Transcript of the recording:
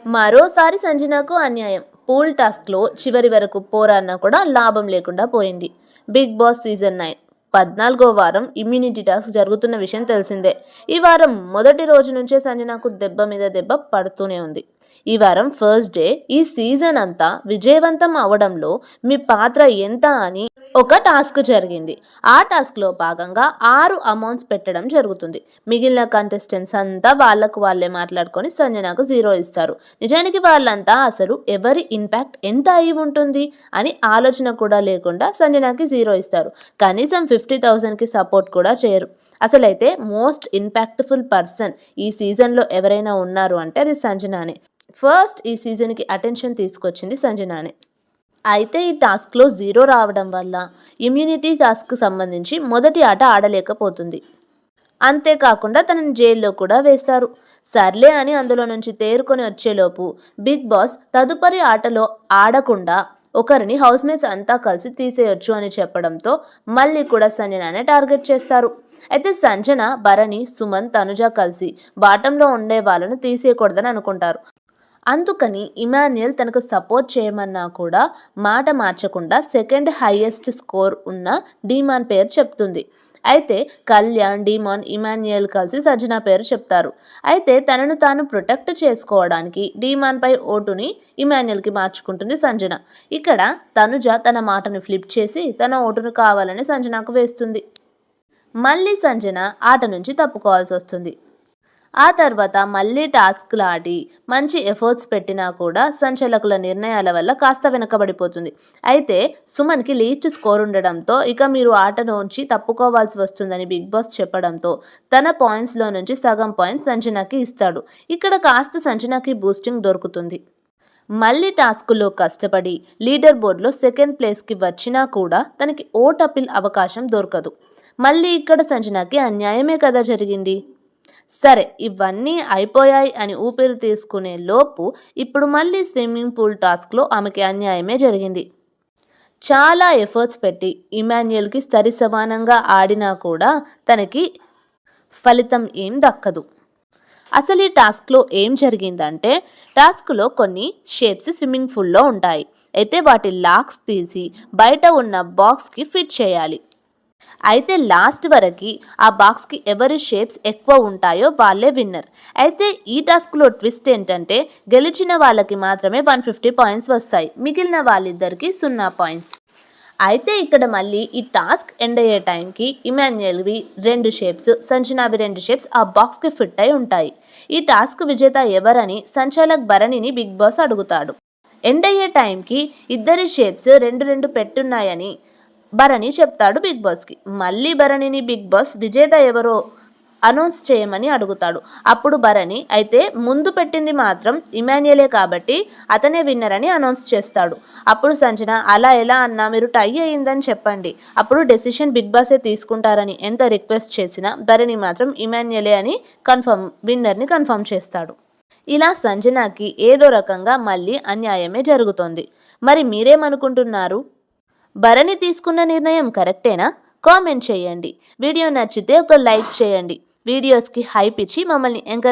మరోసారి సంజనకు అన్యాయం. పూల్ టాస్క్లో చివరి వరకు పోరాడినా కూడా లాభం లేకుండా పోయింది. బిగ్ బాస్ సీజన్ 9 14వ వారం ఇమ్యూనిటీ టాస్క్ జరుగుతున్న విషయం తెలిసిందే. ఈ వారం మొదటి రోజు నుంచే సంజనకు దెబ్బ మీద దెబ్బ పడుతూనే ఉంది. ఈ వారం ఫస్ట్ డే ఈ సీజన్ అంతా విజయవంతం అవడంలో మీ పాత్ర ఎంత అని ఒక టాస్క్ జరిగింది. ఆ టాస్క్లో భాగంగా 6 అమౌంట్స్ పెట్టడం జరుగుతుంది. మిగిలిన కంటెస్టెంట్స్ అంతా వాళ్ళకు వాళ్ళే మాట్లాడుకొని సంజనకు 0 ఇస్తారు. నిజానికి వాళ్ళంతా అసలు ఎవరి ఇంపాక్ట్ ఎంత అయి ఉంటుంది అని ఆలోచన కూడా లేకుండా సంజనకి 0 ఇస్తారు. కనీసం 50,000కి సపోర్ట్ కూడా చేయరు. అసలైతే మోస్ట్ ఇంపాక్ట్ఫుల్ పర్సన్ ఈ సీజన్లో ఎవరైనా ఉన్నారు అంటే అది సంజనానే. ఫస్ట్ ఈ సీజన్కి అటెన్షన్ తీసుకొచ్చింది సంజనానే. అయితే ఈ టాస్క్లో 0 రావడం వల్ల ఇమ్యూనిటీ టాస్క్కి సంబంధించి మొదటి ఆట ఆడలేకపోతుంది. అంతేకాకుండా తనని జైల్లో కూడా వేస్తారు. సర్లే అని అందులో నుంచి తేరుకొని వచ్చేలోపు బిగ్ బాస్ తదుపరి ఆటలో ఆడకుండా ఒకరిని హౌస్మేట్స్ అంతా కలిసి తీసేయొచ్చు అని చెప్పడంతో మళ్ళీ కూడా సంజనానే టార్గెట్ చేస్తారు. అయితే సంజన, భరణి, సుమన్, తనుజ కలిసి బాటంలో ఉండే వాళ్ళను తీసేయకూడదని అనుకుంటారు. అందుకని ఇమాన్యుయల్ తనకు సపోర్ట్ చేయమన్నా కూడా మాట మార్చకుండా సెకండ్ హైయెస్ట్ స్కోర్ ఉన్న డీమాన్ పేరు చెప్తుంది. అయితే కళ్యాణ్, డీమాన్, ఇమాన్యుయల్ కలిసి సంజన పేరు చెప్తారు. అయితే తనను తాను ప్రొటెక్ట్ చేసుకోవడానికి డీమాన్పై ఓటుని ఇమాన్యుయల్కి మార్చుకుంటుంది సంజన. ఇక్కడ తనుజ తన మాటను ఫ్లిప్ చేసి తన ఓటును కావాలని సంజనకు వేస్తుంది. మళ్ళీ సంజన ఆట నుంచి తప్పుకోవాల్సి వస్తుంది. ఆ తర్వాత మళ్ళీ టాస్క్లు ఆడి మంచి ఎఫర్ట్స్ పెట్టినా కూడా సంచాలకుల నిర్ణయాల వల్ల కాస్త వెనకబడిపోతుంది. అయితే సుమన్కి లీస్ట్ స్కోర్ ఉండడంతో ఇక మీరు ఆటలోంచి తప్పుకోవాల్సి వస్తుందని బిగ్ బాస్ చెప్పడంతో తన పాయింట్స్లో నుంచి సగం పాయింట్స్ సంజనకి ఇస్తాడు. ఇక్కడ కాస్త సంజనకి బూస్టింగ్ దొరుకుతుంది. మళ్ళీ టాస్కుల్లో కష్టపడి లీడర్ బోర్డులో సెకండ్ ప్లేస్కి వచ్చినా కూడా తనకి ఓట్ అప్పీల్ అవకాశం దొరకదు. మళ్ళీ ఇక్కడ సంజనకి అన్యాయమే కదా జరిగింది. సరే, ఇవన్నీ అయిపోయాయి అని ఊపిరి తీసుకునే లోపు ఇప్పుడు మళ్ళీ స్విమ్మింగ్ పూల్ టాస్క్లో ఆమెకి అన్యాయమే జరిగింది. చాలా ఎఫర్ట్స్ పెట్టి ఇమాన్యుయల్కి సరి సమానంగా ఆడినా కూడా తనకి ఫలితం ఏం దక్కదు. అసలు ఈ టాస్క్లో ఏం జరిగిందంటే టాస్క్లో కొన్ని షేప్స్ స్విమ్మింగ్ పూల్లో ఉంటాయి. అయితే వాటి లాక్స్ తీసి బయట ఉన్న బాక్స్కి ఫిట్ చేయాలి. అయితే లాస్ట్ వరకు ఆ బాక్స్కి ఎవరి షేప్స్ ఎక్కువ ఉంటాయో వాళ్ళే విన్నర్. అయితే ఈ టాస్క్లో ట్విస్ట్ ఏంటంటే గెలిచిన వాళ్ళకి మాత్రమే 150 పాయింట్స్ వస్తాయి, మిగిలిన వాళ్ళిద్దరికి 0 పాయింట్స్. అయితే ఇక్కడ మళ్ళీ ఈ టాస్క్ ఎండ్ అయ్యే టైంకి ఇమాన్యుయల్వి 2 షేప్స్, సంజనావి 2 షేప్స్ ఆ బాక్స్కి ఫిట్ అయి ఉంటాయి. ఈ టాస్క్ విజేత ఎవరని సంచాలక్ భరణిని బిగ్ బాస్ అడుగుతాడు. ఎండ్ అయ్యే టైంకి ఇద్దరి షేప్స్ 2 పెట్టున్నాయని భరణి చెప్తాడు బిగ్ బాస్కి. మళ్ళీ భరణిని బిగ్ బాస్ విజేత ఎవరో అనౌన్స్ చేయమని అడుగుతాడు. అప్పుడు భరణి అయితే ముందు పెట్టింది మాత్రం ఇమాన్యుయలే కాబట్టి అతనే విన్నర్ అని అనౌన్స్ చేస్తాడు. అప్పుడు సంజన అలా ఎలా అన్నా మీరు టై అయ్యిందని చెప్పండి, అప్పుడు డెసిషన్ బిగ్ బాసే తీసుకుంటారని ఎంత రిక్వెస్ట్ చేసినా భరణి మాత్రం ఇమాన్యుయలే అని విన్నర్ని కన్ఫర్మ్ చేస్తాడు. ఇలా సంజనకి ఏదో రకంగా మళ్ళీ అన్యాయమే జరుగుతోంది. మరి మీరేమనుకుంటున్నారు? భరణి తీసుకున్న నిర్ణయం కరెక్టేనా? కామెంట్ చేయండి. వీడియో నచ్చితే ఒక లైక్ చేయండి. వీడియోస్కి హైప్ ఇచ్చి మమ్మల్ని ఎంకరేజ్